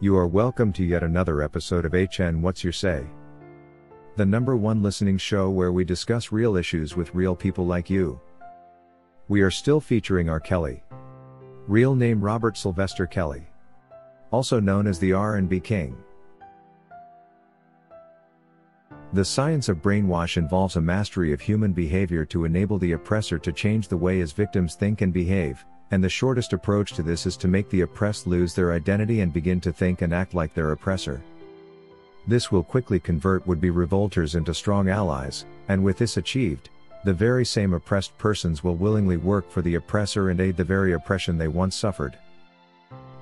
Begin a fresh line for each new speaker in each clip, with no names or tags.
You are welcome to yet another episode of HN What's Your Say? The #1 listening show where we discuss real issues with real people like you. We are still featuring R. Kelly. Real name Robert Sylvester Kelly. Also known as the R&B King. The science of brainwash involves a mastery of human behavior to enable the oppressor to change the way his victims think and behave, and the shortest approach to this is to make the oppressed lose their identity and begin to think and act like their oppressor. This will quickly convert would-be revolters into strong allies, and with this achieved, the very same oppressed persons will willingly work for the oppressor and aid the very oppression they once suffered.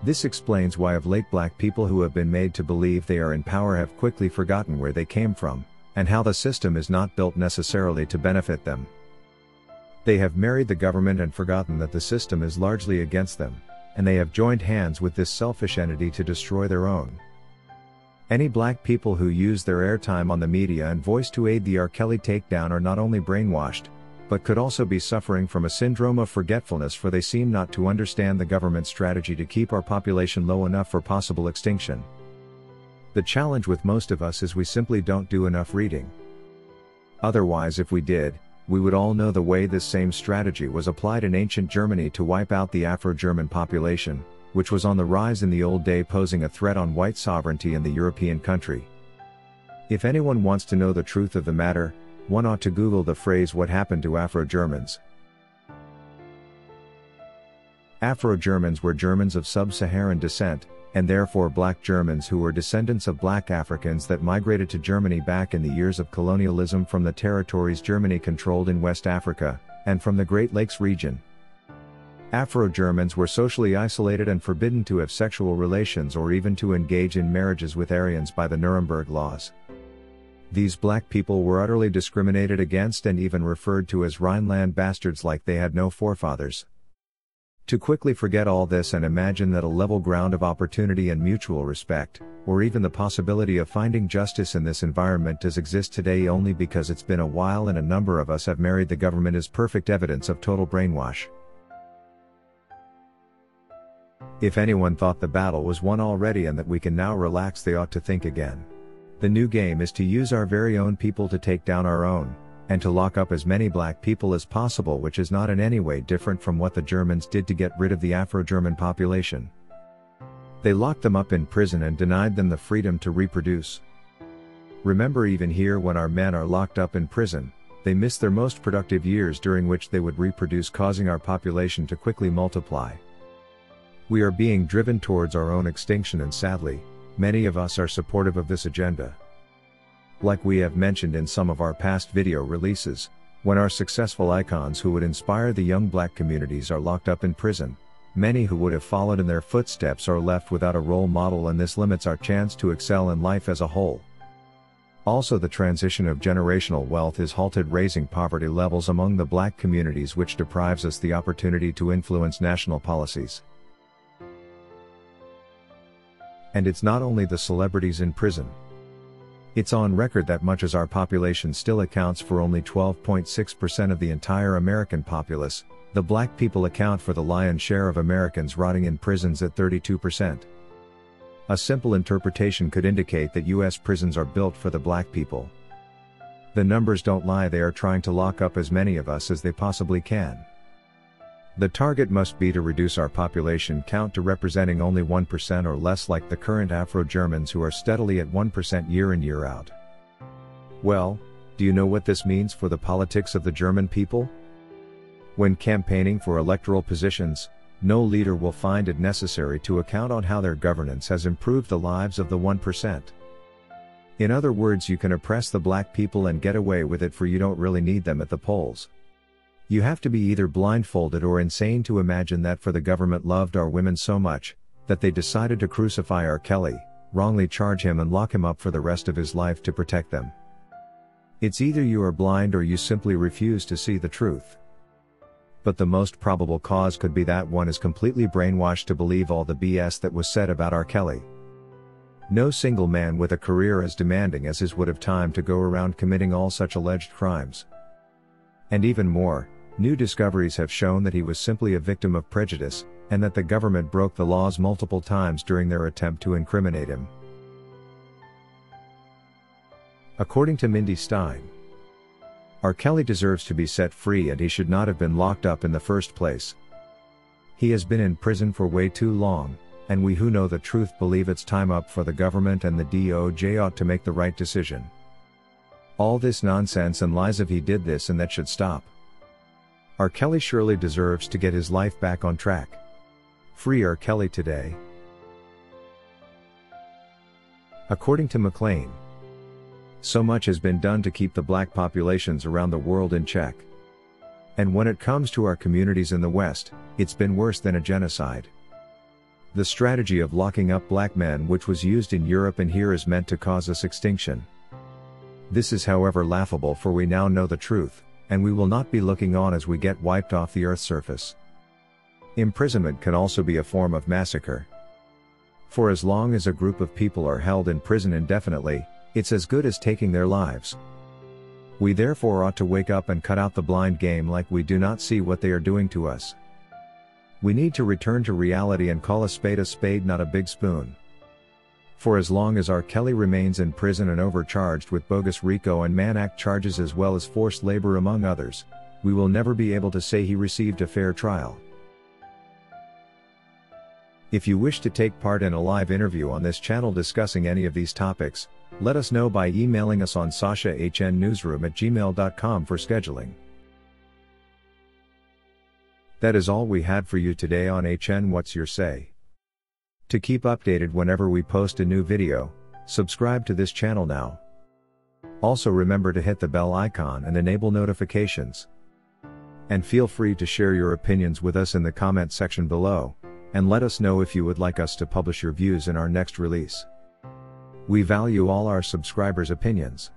This explains why of late black people who have been made to believe they are in power have quickly forgotten where they came from, and how the system is not built necessarily to benefit them. They have married the government and forgotten that the system is largely against them, and they have joined hands with this selfish entity to destroy their own. Any black people who use their airtime on the media and voice to aid the R. Kelly takedown are not only brainwashed, but could also be suffering from a syndrome of forgetfulness, for they seem not to understand the government's strategy to keep our population low enough for possible extinction. The challenge with most of us is we simply don't do enough reading. Otherwise, if we did, we would all know the way this same strategy was applied in ancient Germany to wipe out the Afro-German population, which was on the rise in the old day, posing a threat on white sovereignty in the European country. If anyone wants to know the truth of the matter, one ought to Google the phrase "what happened to Afro-Germans." Afro-Germans were Germans of sub-Saharan descent, and therefore black Germans who were descendants of black Africans that migrated to Germany back in the years of colonialism from the territories Germany controlled in West Africa, and from the Great Lakes region. Afro-Germans were socially isolated and forbidden to have sexual relations or even to engage in marriages with Aryans by the Nuremberg laws. These black people were utterly discriminated against and even referred to as Rhineland bastards, like they had no forefathers. To quickly forget all this and imagine that a level ground of opportunity and mutual respect, or even the possibility of finding justice in this environment, does exist today only because it's been a while and a number of us have married the government, is perfect evidence of total brainwash. If anyone thought the battle was won already and that we can now relax, they ought to think again. The new game is to use our very own people to take down our own, and to lock up as many black people as possible, which is not in any way different from what the Germans did to get rid of the Afro-German population. They locked them up in prison and denied them the freedom to reproduce. Remember, even here, when our men are locked up in prison, they miss their most productive years during which they would reproduce, causing our population to quickly multiply. We are being driven towards our own extinction, and sadly, many of us are supportive of this agenda. Like we have mentioned in some of our past video releases, when our successful icons who would inspire the young black communities are locked up in prison, many who would have followed in their footsteps are left without a role model, and this limits our chance to excel in life as a whole. Also, the transition of generational wealth is halted, raising poverty levels among the black communities, which deprives us the opportunity to influence national policies. And it's not only the celebrities in prison. It's on record that much as our population still accounts for only 12.6% of the entire American populace, the black people account for the lion's share of Americans rotting in prisons at 32%. A simple interpretation could indicate that U.S. prisons are built for the black people. The numbers don't lie, they are trying to lock up as many of us as they possibly can. The target must be to reduce our population count to representing only 1% or less, like the current Afro-Germans who are steadily at 1% year in year out. Well, do you know what this means for the politics of the German people? When campaigning for electoral positions, no leader will find it necessary to account on how their governance has improved the lives of the 1%. In other words, you can oppress the black people and get away with it, for you don't really need them at the polls. You have to be either blindfolded or insane to imagine that, for the government loved our women so much, that they decided to crucify R. Kelly, wrongly charge him and lock him up for the rest of his life to protect them. It's either you are blind or you simply refuse to see the truth. But the most probable cause could be that one is completely brainwashed to believe all the BS that was said about R. Kelly. No single man with a career as demanding as his would have time to go around committing all such alleged crimes. And even more, new discoveries have shown that he was simply a victim of prejudice, and that the government broke the laws multiple times during their attempt to incriminate him. According to Mindy Stein, R. Kelly deserves to be set free and he should not have been locked up in the first place. He has been in prison for way too long, and we who know the truth believe it's time up for the government, and the DOJ ought to make the right decision. All this nonsense and lies of he did this and that should stop. R. Kelly surely deserves to get his life back on track. Free R. Kelly today. According to McLean, so much has been done to keep the black populations around the world in check. And when it comes to our communities in the West, it's been worse than a genocide. The strategy of locking up black men, which was used in Europe and here, is meant to cause us extinction. This is however laughable, for we now know the truth, and we will not be looking on as we get wiped off the earth's surface. Imprisonment can also be a form of massacre. For as long as a group of people are held in prison indefinitely, it's as good as taking their lives. We therefore ought to wake up and cut out the blind game like we do not see what they are doing to us. We need to return to reality and call a spade, not a big spoon. For as long as R. Kelly remains in prison and overcharged with bogus RICO and Mann Act charges as well as forced labor among others, we will never be able to say he received a fair trial. If you wish to take part in a live interview on this channel discussing any of these topics, let us know by emailing us on sashahnnewsroom@gmail.com for scheduling. That is all we had for you today on HN What's Your Say? To keep updated whenever we post a new video, subscribe to this channel now. Also remember to hit the bell icon and enable notifications. And feel free to share your opinions with us in the comment section below, and let us know if you would like us to publish your views in our next release. We value all our subscribers' opinions.